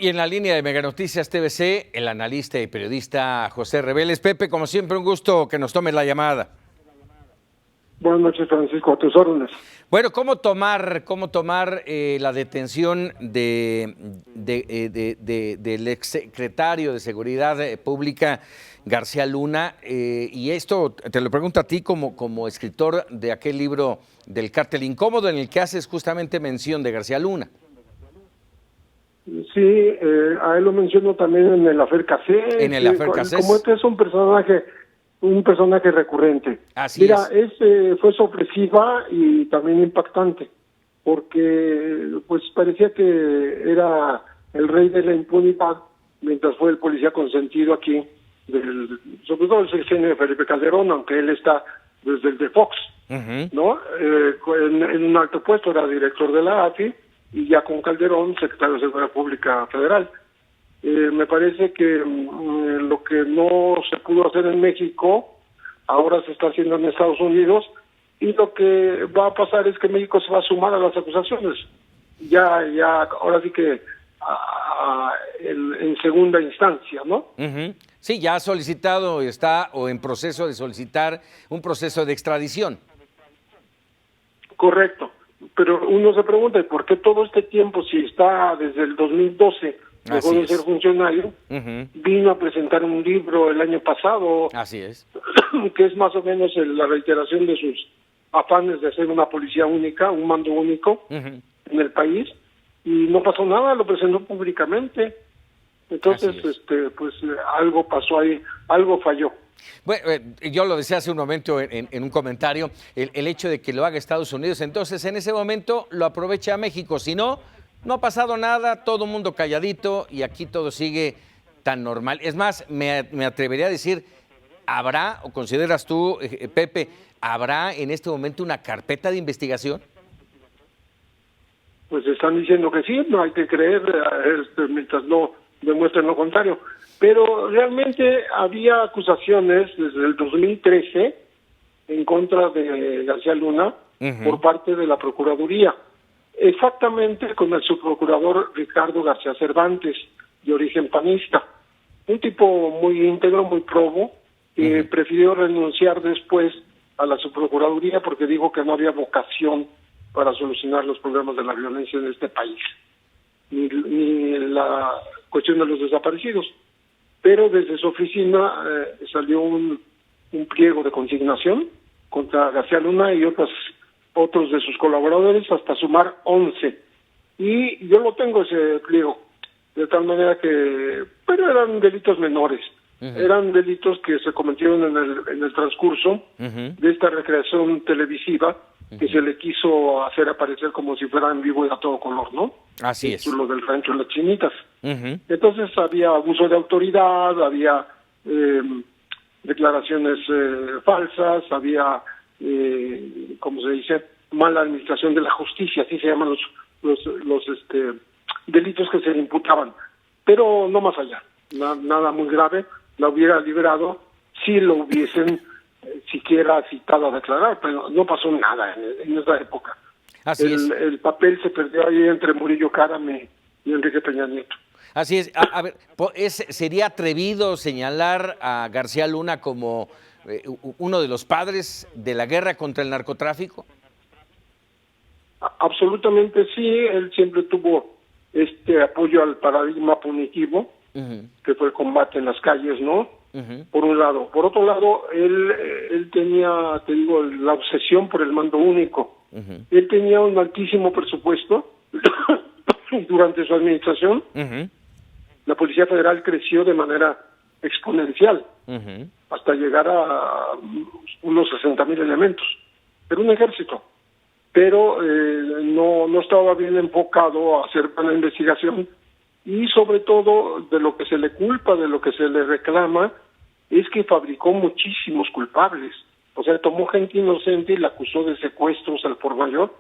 y en la línea de Mega Noticias TVC, el analista y periodista José Reveles. Pepe, como siempre, un gusto que nos tomes la llamada. Buenas noches, Francisco, a tus órdenes. Bueno, ¿cómo tomar la detención del exsecretario de Seguridad Pública, García Luna? Y esto te lo pregunto a ti como escritor de aquel libro del Cártel Incómodo, en el que haces justamente mención de García Luna. Sí, a él lo menciono también en el Afer Cassés. En el Afer Cassés. Como este es un personaje recurrente. Así Mira, es. Fue sorpresiva y también impactante, porque pues parecía que era el rey de la impunidad, mientras fue el policía consentido aquí, sobre todo el sexenio de Felipe Calderón, aunque él está desde el de Fox, ¿no? En un alto puesto, era director de la AFI, y ya con Calderón, secretario de Seguridad Pública Federal. Me parece que lo que no se pudo hacer en México, ahora se está haciendo en Estados Unidos, y lo que va a pasar es que México se va a sumar a las acusaciones. Ya, ahora sí que en segunda instancia, ¿no? Sí, ya ha solicitado, está o en proceso de solicitar un proceso de extradición. Correcto. Pero uno se pregunta, ¿por qué todo este tiempo, si está desde el 2012, dejó de ser funcionario, vino a presentar un libro el año pasado? Así es. Que es más o menos la reiteración de sus afanes de ser una policía única, un mando único en el país, y no pasó nada, lo presentó públicamente. Entonces, pues algo pasó ahí, algo falló. Bueno, yo lo decía hace un momento en un comentario, el hecho de que lo haga Estados Unidos, entonces en ese momento lo aprovecha México. Si no, no ha pasado nada, todo el mundo calladito y aquí todo sigue tan normal. Es más, me atrevería a decir, ¿habrá, o consideras tú, Pepe, habrá en este momento una carpeta de investigación? Pues están diciendo que sí, no hay que creer mientras no demuestren lo contrario. Pero realmente había acusaciones desde el 2013 en contra de García Luna por parte de la Procuraduría, exactamente con el subprocurador Ricardo García Cervantes, de origen panista, un tipo muy íntegro, muy probo, que prefirió renunciar después a la subprocuraduría porque dijo que no había vocación para solucionar los problemas de la violencia en este país, ni la cuestión de los desaparecidos. Pero desde su oficina salió un pliego de consignación contra García Luna y otros de sus colaboradores, hasta sumar 11. Y yo lo tengo ese pliego, de tal manera que, pero eran delitos menores, eran delitos que se cometieron en el transcurso de esta recreación televisiva que se le quiso hacer aparecer como si fuera en vivo y a todo color, ¿no? Así es. Lo del rancho de las Chinitas. Entonces había abuso de autoridad, había declaraciones falsas, había, ¿cómo se dice?, mala administración de la justicia, así se llaman los delitos que se le imputaban. Pero no más allá, nada muy grave, la hubiera librado si lo hubiesen siquiera citado a declarar, pero no pasó nada en esa época. Así es. El papel se perdió ahí entre Murillo Karam y Enrique Peña Nieto. Así es. A ver, ¿sería atrevido señalar a García Luna como uno de los padres de la guerra contra el narcotráfico? Absolutamente sí, él siempre tuvo este apoyo al paradigma punitivo, que fue el combate en las calles, ¿no? Por un lado. Por otro lado, él tenía, te digo, la obsesión por el mando único. Él tenía un altísimo presupuesto durante su administración. La Policía Federal creció de manera exponencial hasta llegar a unos 60,000 elementos. Era un ejército, pero no estaba bien enfocado a hacer una investigación, y sobre todo de lo que se le culpa, de lo que se le reclama, es que fabricó muchísimos culpables. O sea, tomó gente inocente y la acusó de secuestros al por mayor,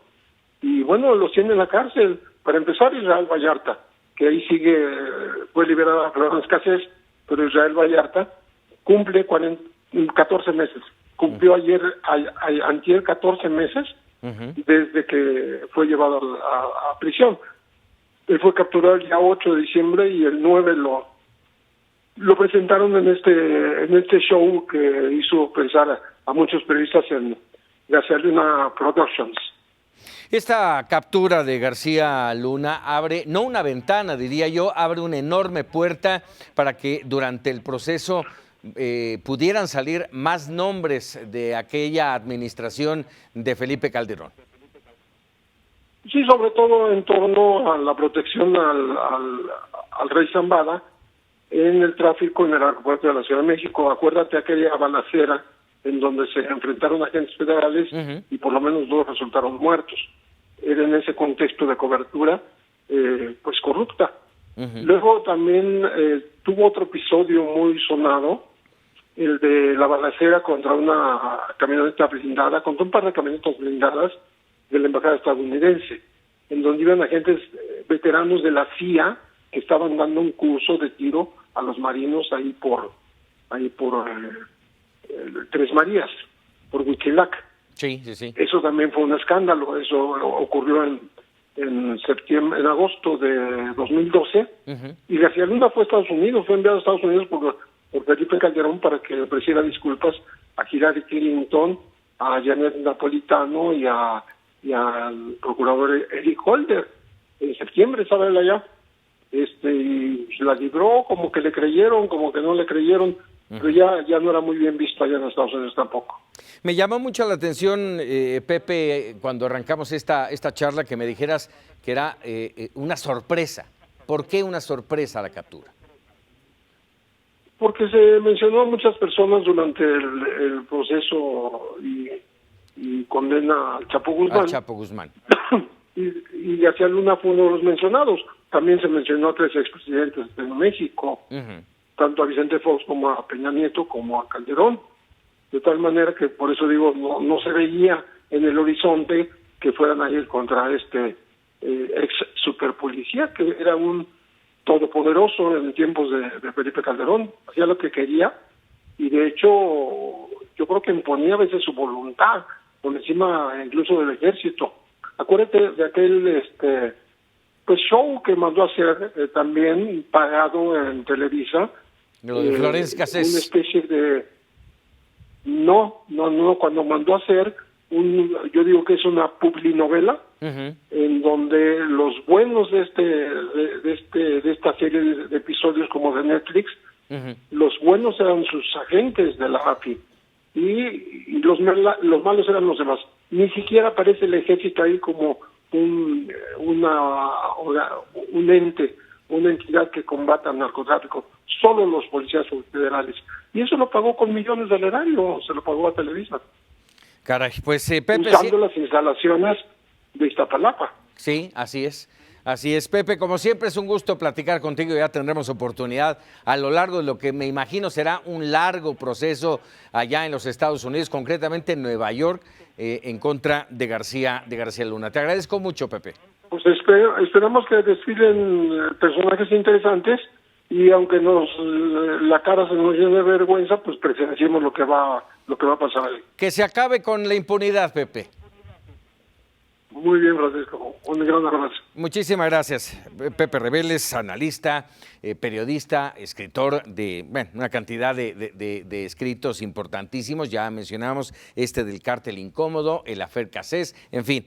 y bueno, los tiene en la cárcel. Para empezar, Israel Vallarta, que ahí sigue, fue liberada Florence Cassés, pero Israel Vallarta cumple 14 meses. Cumplió antier 14 meses desde que fue llevado a prisión. Él fue capturado el día 8 de diciembre y el 9 lo presentaron en este show que hizo pensar a muchos periodistas en García Luna Productions. Esta captura de García Luna abre, no una ventana, diría yo, abre una enorme puerta para que durante el proceso pudieran salir más nombres de aquella administración de Felipe Calderón. Sí, sobre todo en torno a la protección al rey Zambada en el tráfico en el aeropuerto de la Ciudad de México. Acuérdate aquella balacera en donde se enfrentaron agentes federales y por lo menos 2 resultaron muertos. Era en ese contexto de cobertura, pues corrupta. Luego también tuvo otro episodio muy sonado, el de la balacera contra una camioneta blindada, contra un par de camionetas blindadas de la embajada estadounidense, en donde iban agentes veteranos de la CIA que estaban dando un curso de tiro a los marinos ahí por Tres Marías, por Huitzilac. Sí, sí, sí. Eso también fue un escándalo. Eso ocurrió en agosto de 2012. Y García Luna fue a Estados Unidos, fue enviado a Estados Unidos por Felipe Calderón para que ofreciera disculpas a Hillary Clinton, a Janet Napolitano y al procurador Eric Holder. En septiembre estaba él allá. Y se la libró, como que le creyeron, como que no le creyeron, pero ya no era muy bien visto allá en Estados Unidos tampoco. Me llamó mucho la atención, Pepe, cuando arrancamos esta charla, que me dijeras que era una sorpresa. ¿Por qué una sorpresa la captura? Porque se mencionó a muchas personas durante el proceso y condena al Chapo Guzmán. Al Chapo Guzmán. y García Luna fue uno de los mencionados. También se mencionó a 3 expresidentes de México, tanto a Vicente Fox como a Peña Nieto como a Calderón. De tal manera que, por eso digo, no se veía en el horizonte que fueran a ir contra este ex superpolicía, que era un todopoderoso en tiempos de Felipe Calderón. Hacía lo que quería y, de hecho, yo creo que imponía a veces su voluntad por encima incluso del ejército. Acuérdate de aquel pues show que mandó a hacer también pagado en Televisa. Lo de Florence Cassés. Una especie de... No, cuando mandó a hacer yo digo que es una publinovela, en donde los buenos de esta serie de episodios como de Netflix, los buenos eran sus agentes de la AFI y los malos eran los demás. Ni siquiera aparece el ejército ahí como un ente, una entidad que combata el narcotráfico, solo los policías federales. Y eso lo pagó con millones del erario, se lo pagó a Televisa. Caray, pues Pepe... Usando las instalaciones de Iztapalapa. Sí, así es. Así es, Pepe, como siempre es un gusto platicar contigo, ya tendremos oportunidad a lo largo de lo que me imagino será un largo proceso allá en los Estados Unidos, concretamente en Nueva York, en contra de García Luna. Te agradezco mucho, Pepe. Pues esperamos que desfilen personajes interesantes y aunque la cara se nos llene de vergüenza, pues presenciemos lo que va a pasar ahí. Que se acabe con la impunidad, Pepe. Muy bien, Francisco. Un gran abrazo. Muchísimas gracias. Pepe Rebeles, analista, periodista, escritor de una cantidad de escritos importantísimos. Ya mencionamos del cártel incómodo, el Afer Cassés, en fin.